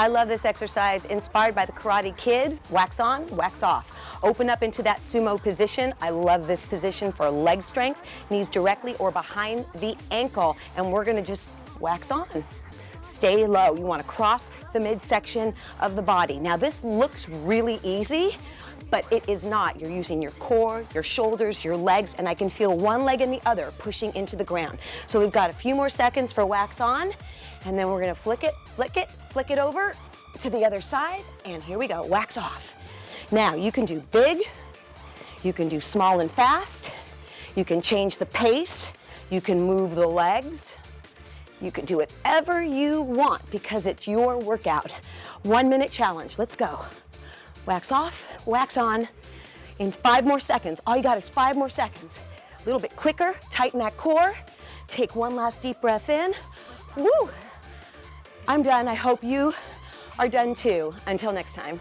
I love this exercise, inspired by the Karate Kid. Wax on, wax off. Open up into that sumo position. I love this position for leg strength, knees directly or behind the ankle. And we're gonna just wax on. Stay low. You wanna cross the midsection of the body. Now this looks really easy, but it is not. You're using your core, your shoulders, your legs, and I can feel one leg and the other pushing into the ground. So we've got a few more seconds for wax on, and then we're gonna flick it over to the other side, and here we go, wax off. Now you can do big, you can do small and fast, you can change the pace, you can move the legs, you can do whatever you want because it's your workout. 1 minute challenge, let's go. Wax off, wax on in 5 more seconds. All you got is 5 more seconds. A little bit quicker, tighten that core. Take one last deep breath in. Woo! I'm done. I hope you are done too. Until next time.